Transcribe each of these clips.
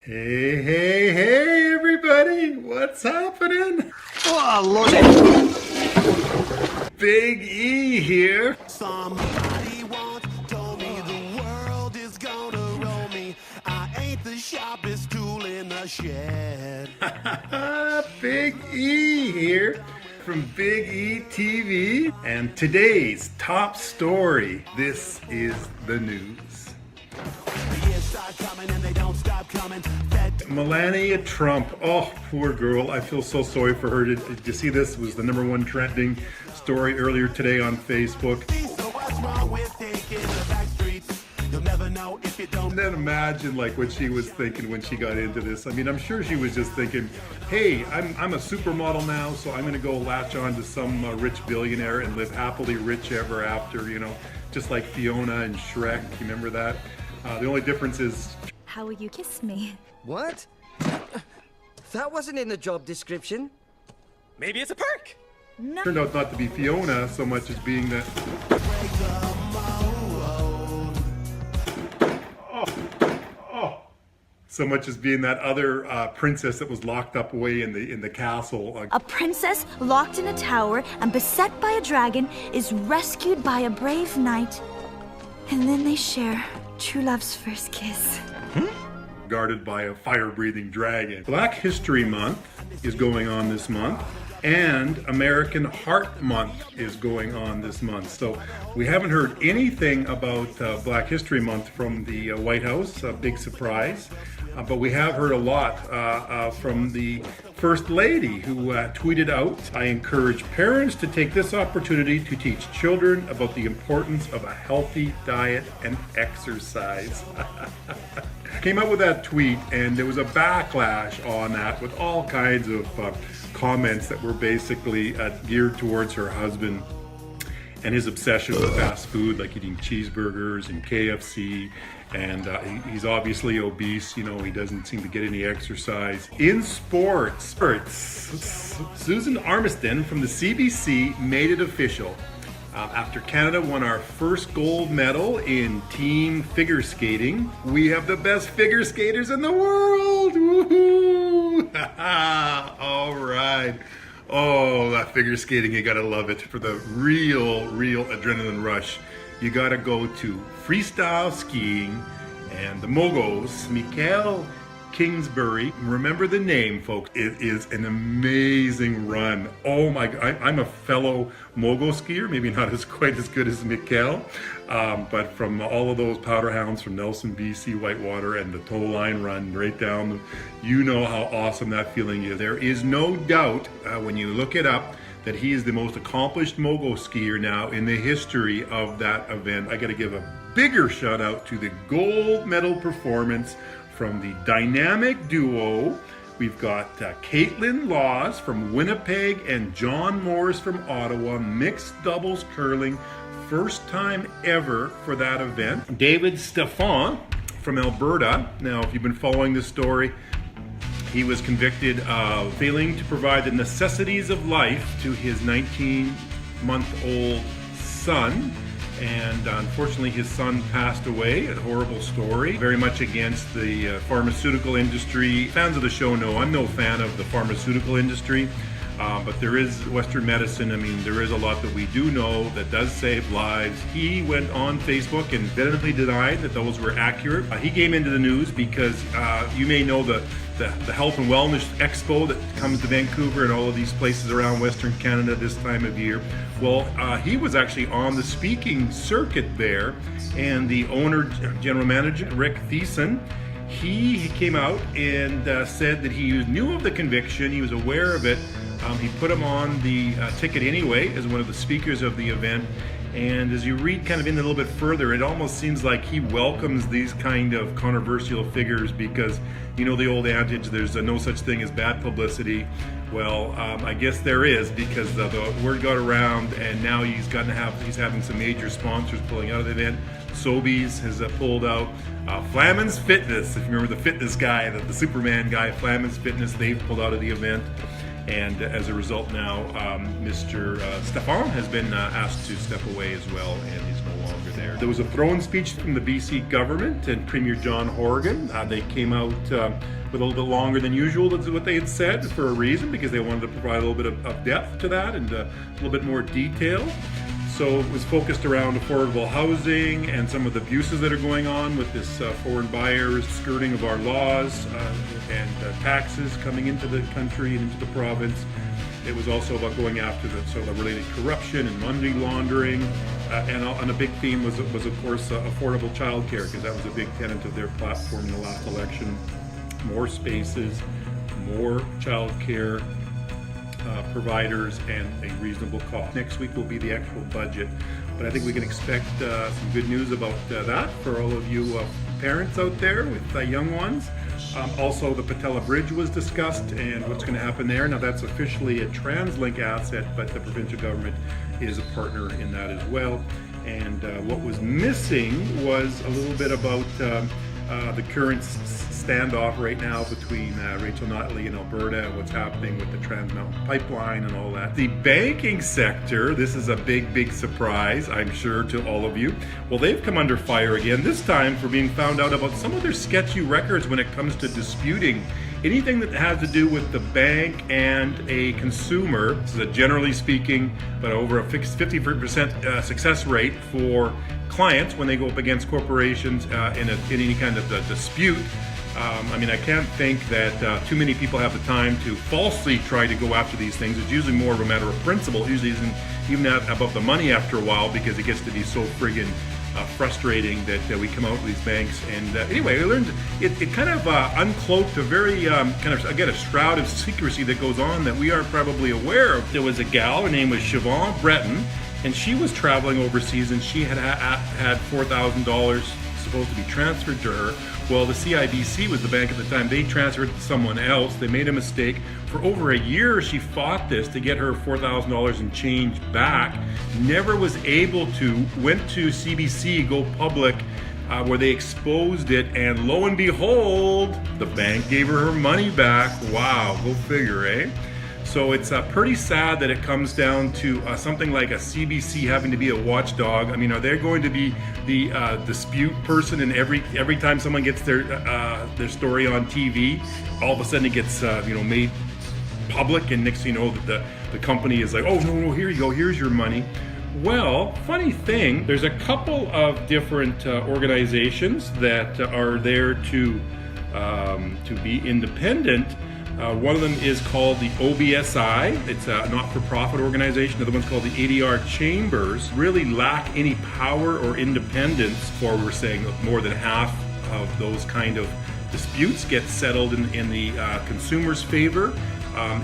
Hey, hey, hey, everybody! What's happening? Oh, Lord. Big E here. Somebody once told me the world is gonna roll me. I ain't the sharpest tool in the shed. Big E here from Big E TV. And today's top story. This is the news. The years start coming and they don't stop coming. Melania Trump. Oh, poor girl. I feel so sorry for her. Did you see this? It was the #1 trending story earlier today on Facebook. So what's wrong with taking the back streets? You'll never know if you don't. And then imagine like what she was thinking when she got into this. I mean, I'm sure she was just thinking, hey, I'm a supermodel now, so I'm going to go latch on to some rich billionaire and live happily rich ever after, you know, just like Fiona and Shrek. You remember that? The only difference is... How will you kiss me? What? That wasn't in the job description. Maybe it's a perk. No. Turned out not to be Fiona so much as being that... So much as being that other princess that was locked up away in the castle. A princess locked in a tower and beset by a dragon is rescued by a brave knight. And then they share true love's first kiss. Guarded by a fire-breathing dragon. Black History Month is going on this month, and American Heart Month is going on this month. So we haven't heard anything about Black History Month from the White House, a big surprise. But we have heard a lot from the First Lady, who tweeted out, "I encourage parents to take this opportunity to teach children about the importance of a healthy diet and exercise." Came out with that tweet, and there was a backlash on that with all kinds of comments that were basically geared towards her husband and his obsession with fast food, like eating cheeseburgers and KFC. And he's obviously obese, you know, he doesn't seem to get any exercise. In sports, Susan Armiston from the CBC made it official. After Canada won our first gold medal in team figure skating, we have the best figure skaters in the world! Woohoo! All right. Oh, that figure skating, you gotta love it. For the real adrenaline rush, you gotta go to freestyle skiing and the moguls, Mikaël Kingsbury. Remember the name, folks. It is an amazing run. Oh my God, I'm a fellow mogul skier, maybe not quite as good as Mikaël, but from all of those powder hounds from Nelson, BC, Whitewater, and the tow line run right down, you know how awesome that feeling is. There is no doubt when you look it up that he is the most accomplished mogul skier now in the history of that event. I gotta give a bigger shout out to the gold medal performance from the dynamic duo. We've got Caitlin Laws from Winnipeg and John Morris from Ottawa, mixed doubles curling, first time ever for that event. David Stefan from Alberta. Now, if you've been following this story, he was convicted of failing to provide the necessities of life to his 19-month-old son. And unfortunately, his son passed away. A horrible story. Very much against the pharmaceutical industry. Fans of the show know I'm no fan of the pharmaceutical industry, but there is Western medicine. I mean, there is a lot that we do know that does save lives. He went on Facebook and vehemently denied that those were accurate. He came into the news because you may know the Health and Wellness Expo that comes to Vancouver and all of these places around Western Canada this time of year. Well, he was actually on the speaking circuit there, and the owner, general manager, Rick Thiessen, he came out and said that he knew of the conviction, he was aware of it. He put him on the ticket anyway as one of the speakers of the event. And as you read kind of in a little bit further, it almost seems like he welcomes these kind of controversial figures because, you know, the old adage, there's no such thing as bad publicity. Well, I guess there is, because the word got around, and now he's having some major sponsors pulling out of the event. Sobeys has pulled out. Flammans Fitness, if you remember the fitness guy, the Superman guy, Flammans Fitness, they've pulled out of the event. And as a result now, Mr. Stefan has been asked to step away as well, and he's no longer there. There was a throne speech from the BC government and Premier John Horgan. They came out with a little bit longer than usual, that's what they had said, for a reason, because they wanted to provide a little bit of depth to that and a little bit more detail. So it was focused around affordable housing and some of the abuses that are going on with this foreign buyers skirting of our laws and taxes coming into the country and into the province. It was also about going after the related corruption and money laundering, and a big theme was of course affordable childcare, because that was a big tenet of their platform in the last election. More spaces, more childcare providers, and a reasonable cost. Next week will be the actual budget, but I think we can expect some good news about that for all of you parents out there with young ones. Also, the Patella Bridge was discussed and what's going to happen there. Now, that's officially a TransLink asset, but the provincial government is a partner in that as well. And what was missing was a little bit about the current standoff right now between Rachel Notley and Alberta and what's happening with the Trans Mountain Pipeline and all that. The banking sector, this is a big surprise, I'm sure, to all of you. Well, they've come under fire again, this time for being found out about some of their sketchy records when it comes to disputing anything that has to do with the bank and a consumer. This is a generally speaking, but over a fixed 50% success rate for clients when they go up against corporations in any kind of dispute. I mean, I can't think that too many people have the time to falsely try to go after these things. It's usually more of a matter of principle. It usually isn't even about the money after a while, because it gets to be so friggin' frustrating that we come out with these banks. And anyway, I learned it kind of uncloaked a very kind of, again, a shroud of secrecy that goes on that we aren't probably aware of. There was a gal, her name was Siobhan Breton, and she was traveling overseas, and she had $4,000 supposed to be transferred to her. Well, the CIBC was the bank at the time. They transferred it to someone else. They made a mistake. For over a year, she fought this to get her $4,000 and change back. Never was able to. Went to CBC, go public, where they exposed it, and lo and behold, the bank gave her money back. Wow, go figure, eh? So it's pretty sad that it comes down to something like a CBC having to be a watchdog. I mean, are they going to be the dispute person, and every time someone gets their story on TV, all of a sudden it gets made public, and next thing you know, that the company is like, oh no, here you go, here's your money. Well, funny thing, there's a couple of different organizations that are there to be independent. One of them is called the OBSI. It's a not-for-profit organization. The other one's called the ADR Chambers. Really lack any power or independence, for we're saying more than half of those kind of disputes get settled in the consumer's favor.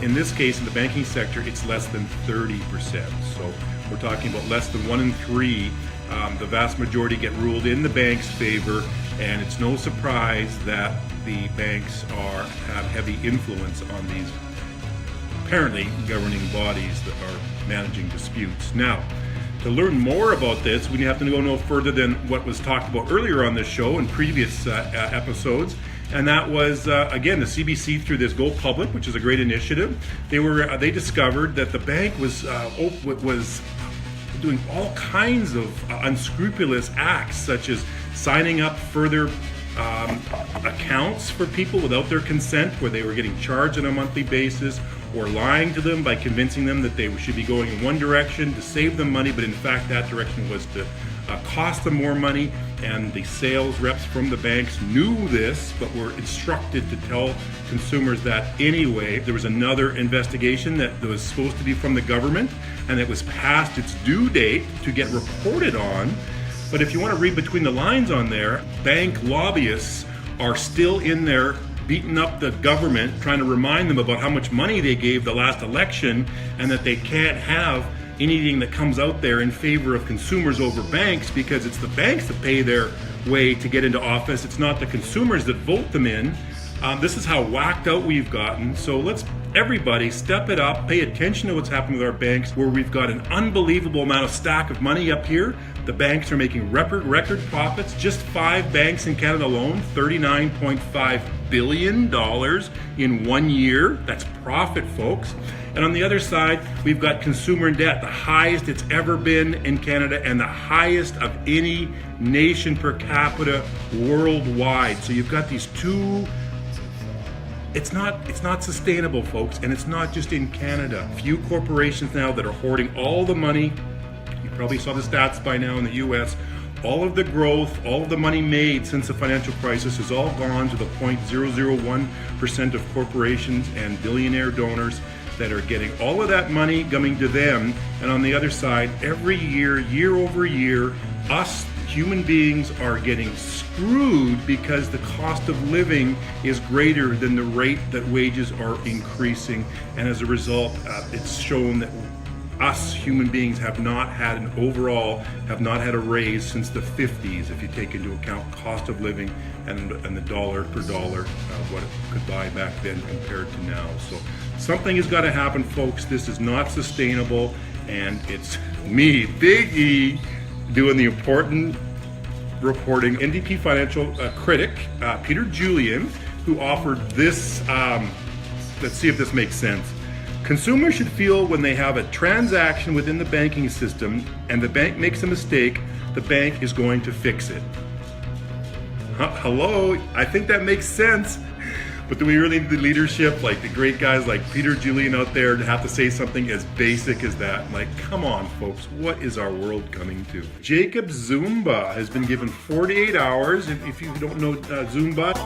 In this case, in the banking sector, it's less than 30%. So we're talking about less than 1 in 3. The vast majority get ruled in the bank's favor, and it's no surprise that the banks have heavy influence on these apparently governing bodies that are managing disputes. Now, to learn more about this, we have to go no further than what was talked about earlier on this show in previous episodes, and that was again the CBC through this Go Public, which is a great initiative. They discovered that the bank was doing all kinds of unscrupulous acts, such as signing up further accounts for people without their consent, where they were getting charged on a monthly basis, or lying to them by convincing them that they should be going in one direction to save them money, but in fact that direction was to cost them more money. And the sales reps from the banks knew this, but were instructed to tell consumers that anyway. There was another investigation that was supposed to be from the government, and it was past its due date to get reported on. But if you want to read between the lines on there, bank lobbyists are still in there beating up the government, trying to remind them about how much money they gave the last election, and that they can't have anything that comes out there in favor of consumers over banks, because it's the banks that pay their way to get into office. It's not the consumers that vote them in. This is how whacked out we've gotten. So let's everybody step it up, pay attention to what's happening with our banks, where we've got an unbelievable amount of stack of money up here. The banks are making record profits. Just 5 banks in Canada alone, $39.5 billion in 1 year. That's profit, folks. And on the other side, we've got consumer debt, the highest it's ever been in Canada and the highest of any nation per capita worldwide. So you've got these two. It's not sustainable, folks, and it's not just in Canada. Few corporations now that are hoarding all the money. You probably saw the stats by now in the US. All of the growth, all of the money made since the financial crisis has all gone to the 0.001% of corporations and billionaire donors that are getting all of that money coming to them. And on the other side, every year, year over year, us human beings are getting screwed because the cost of living is greater than the rate that wages are increasing. And as a result, it's shown that us human beings have not had a raise since the 50s, if you take into account cost of living and the dollar per dollar, what it could buy back then compared to now. So something has got to happen, folks. This is not sustainable, and it's me, Big E, doing the important reporting. NDP financial critic Peter Julian, who offered this, let's see if this makes sense. Consumers should feel when they have a transaction within the banking system and the bank makes a mistake, the bank is going to fix it. Hello, I think that makes sense. But do we really need the leadership, like the great guys like Peter Julian out there, to have to say something as basic as that? Like, come on, folks, what is our world coming to? Jacob Zumba has been given 48 hours. If you don't know Zumba,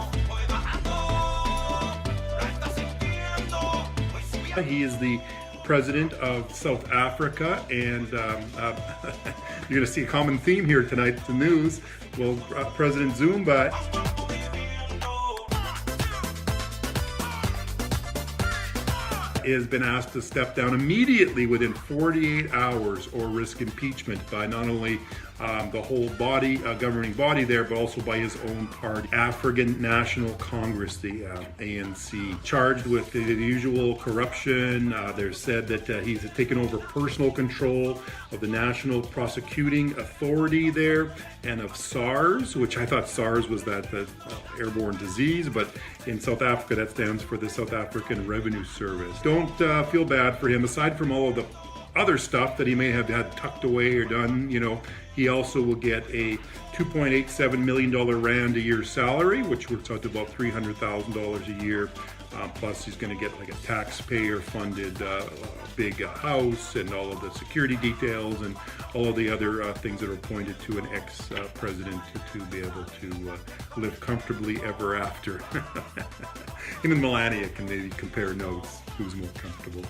he is the president of South Africa, and you're going to see a common theme here tonight, the news. Well, President Zumba has been asked to step down immediately within 48 hours or risk impeachment by not only the whole body, governing body there, but also by his own party, African National Congress, the ANC, charged with the usual corruption. There's said that he's taken over personal control of the National Prosecuting Authority there and of SARS, which I thought SARS was that airborne disease, but in South Africa that stands for the South African Revenue Service. Don't feel bad for him. Aside from all of the other stuff that he may have had tucked away or done, you know, he also will get a $2.87 million rand a year salary, which works out to about $300,000 a year. Plus, he's going to get like a taxpayer-funded big house and all of the security details and all of the other things that are appointed to an ex-president to be able to live comfortably ever after. Him and Melania can maybe compare notes, who's more comfortable.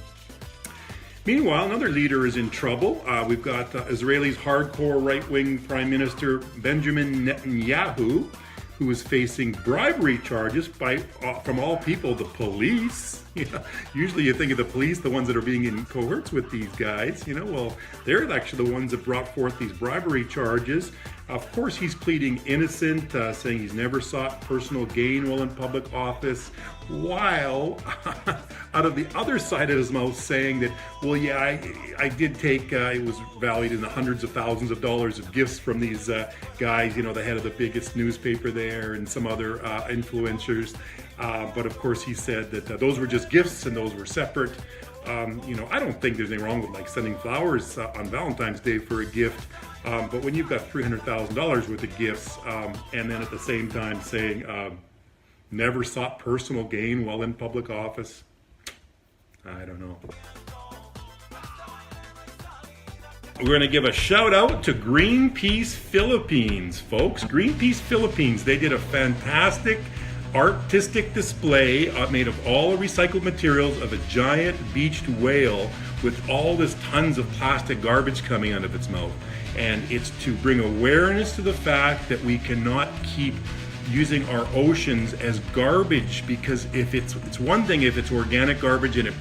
Meanwhile, another leader is in trouble. We've got Israel's hardcore right-wing Prime Minister Benjamin Netanyahu, who is facing bribery charges by, from all people, the police. Usually you think of the police, the ones that are being in cohorts with these guys. Well, they're actually the ones that brought forth these bribery charges. Of course, he's pleading innocent, saying he's never sought personal gain while in public office, while out of the other side of his mouth saying that, well, yeah, I did take, it was valued in the hundreds of thousands of dollars of gifts from these guys, the head of the biggest newspaper there and some other influencers. But of course, he said that those were just gifts and those were separate. I don't think there's anything wrong with like sending flowers on Valentine's Day for a gift. But when you've got $300,000 worth of gifts, and then at the same time saying, never sought personal gain while in public office, I don't know. We're going to give a shout out to Greenpeace Philippines, folks. Greenpeace Philippines, they did a fantastic artistic display made of all the recycled materials of a giant beached whale with all this tons of plastic garbage coming out of its mouth. And it's to bring awareness to the fact that we cannot keep using our oceans as garbage, because if it's one thing if it's organic garbage and it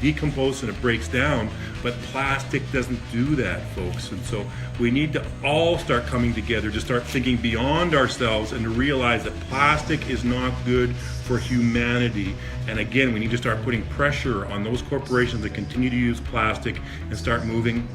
decomposes and it breaks down, but plastic doesn't do that, folks. And so we need to all start coming together to start thinking beyond ourselves and to realize that plastic is not good for humanity. And again, we need to start putting pressure on those corporations that continue to use plastic and start moving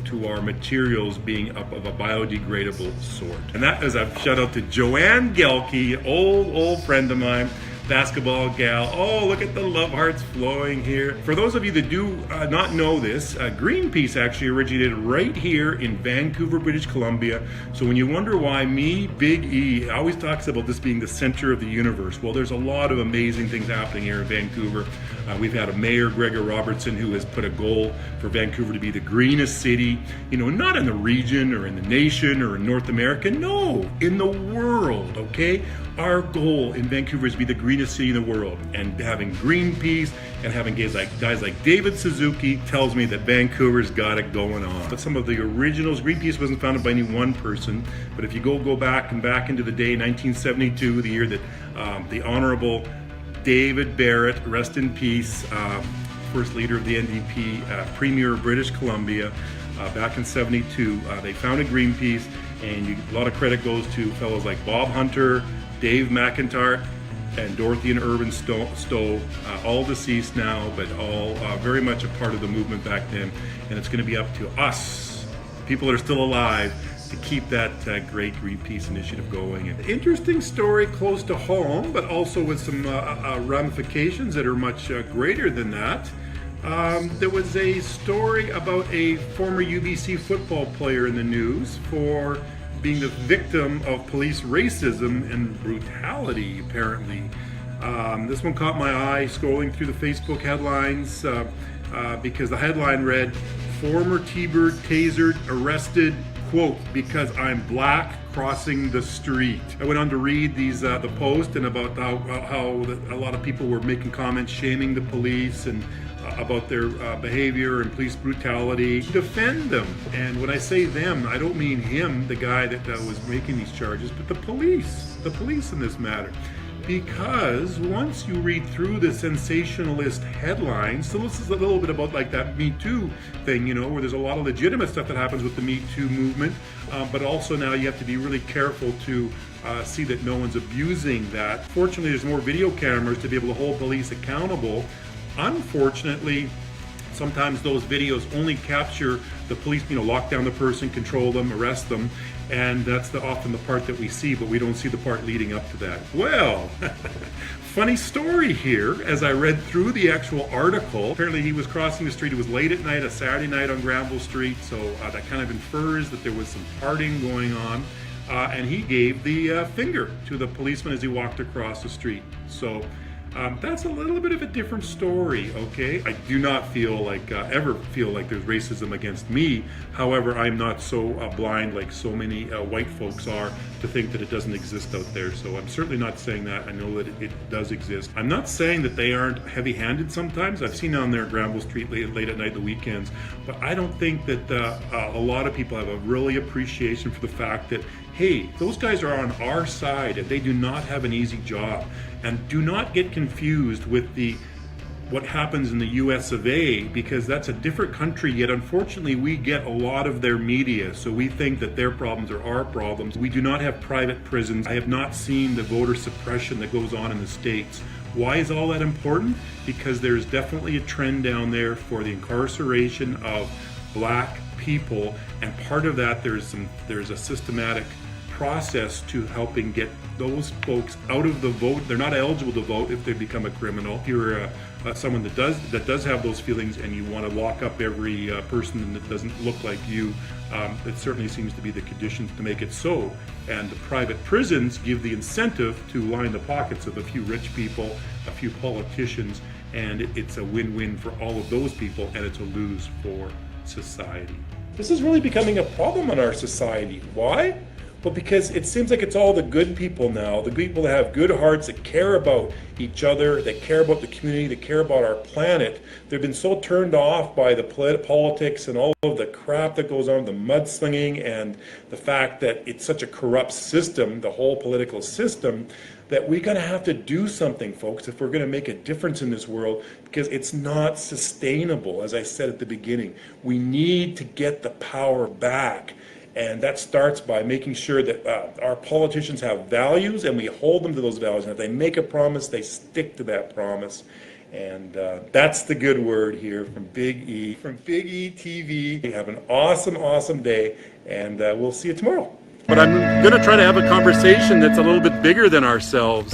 to our materials being of a biodegradable sort. And that is a shout out to Joanne Gelke, old friend of mine, basketball gal. Oh, look at the love hearts flowing here. For those of you that do not know this, Greenpeace actually originated right here in Vancouver, British Columbia. So when you wonder why me, Big E, always talks about this being the center of the universe, well, there's a lot of amazing things happening here in Vancouver. We've had a mayor, Gregor Robertson, who has put a goal for Vancouver to be the greenest city, you know, not in the region or in the nation or in North America, no, in the world, okay? Our goal in Vancouver is to be the greenest city in the world, and having Greenpeace and having guys like David Suzuki tells me that Vancouver's got it going on. But some of the originals, Greenpeace wasn't founded by any one person, but if you go back into the day, 1972, the year that the Honorable David Barrett, rest in peace, first leader of the NDP, Premier of British Columbia, back in 72, they founded Greenpeace, and a lot of credit goes to fellows like Bob Hunter, Dave McIntyre, and Dorothy and Irvin Stowe, all deceased now, but all very much a part of the movement back then. And it's going to be up to us, people that are still alive, to keep that great Greenpeace initiative going. An interesting story close to home, but also with some ramifications that are much greater than that. There was a story about a former UBC football player in the news for being the victim of police racism and brutality, apparently. This one caught my eye scrolling through the Facebook headlines because the headline read, "Former T-Bird tasered, arrested, quote, because I'm black, crossing the street." I went on to read the post and about how a lot of people were making comments shaming the police and about their behavior and police brutality. Defend them. And when I say them, I don't mean him, the guy that was making these charges, but the police in this matter. Because once you read through the sensationalist headlines, so this is a little bit about like that Me Too thing, you know, where there's a lot of legitimate stuff that happens with the Me Too movement, but also now you have to be really careful to see that no one's abusing that. Fortunately, there's more video cameras to be able to hold police accountable. Unfortunately, sometimes those videos only capture the police, you know, lock down the person, control them, arrest them, and that's often the part that we see, but we don't see the part leading up to that. Well, funny story here, as I read through the actual article, apparently he was crossing the street, it was late at night, a Saturday night on Granville Street, so that kind of infers that there was some partying going on, and he gave the finger to the policeman as he walked across the street. So that's a little bit of a different story, okay? I do not ever feel like there's racism against me. However, I'm not so blind like so many white folks are to think that it doesn't exist out there. So I'm certainly not saying that. I know that it does exist. I'm not saying that they aren't heavy-handed sometimes. I've seen down there Granville Street late at night, the weekends. But I don't think that a lot of people have a really appreciation for the fact that, hey, those guys are on our side and they do not have an easy job. And do not get confused with what happens in the US of A, because that's a different country, yet unfortunately we get a lot of their media, so we think that their problems are our problems. We do not have private prisons. I have not seen the voter suppression that goes on in the States. Why is all that important? Because there's definitely a trend down there for the incarceration of black people, and part of that there's a systematic process to helping get those folks out of the vote. They're not eligible to vote if they become a criminal. If you're someone that does have those feelings and you want to lock up every person that doesn't look like you, it certainly seems to be the conditions to make it so. And the private prisons give the incentive to line the pockets of a few rich people, a few politicians, and it's a win-win for all of those people, and it's a lose for society. This is really becoming a problem in our society. Why? Well, because it seems like it's all the good people now, the people that have good hearts, that care about each other, that care about the community, that care about our planet. They've been so turned off by the politics and all of the crap that goes on, the mudslinging, and the fact that it's such a corrupt system, the whole political system, that we're going to have to do something, folks, if we're going to make a difference in this world, because it's not sustainable, as I said at the beginning. We need to get the power back. And that starts by making sure that our politicians have values and we hold them to those values. And if they make a promise, they stick to that promise. And that's the good word here from Big E, from Big E TV. Have an awesome, awesome day, and we'll see you tomorrow. But I'm going to try to have a conversation that's a little bit bigger than ourselves.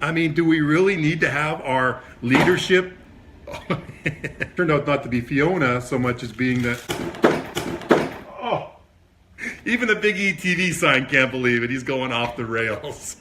I mean, do we really need to have our leadership? Turned out not to be Fiona so much as being the... Oh, even the Big E TV sign can't believe it. He's going off the rails.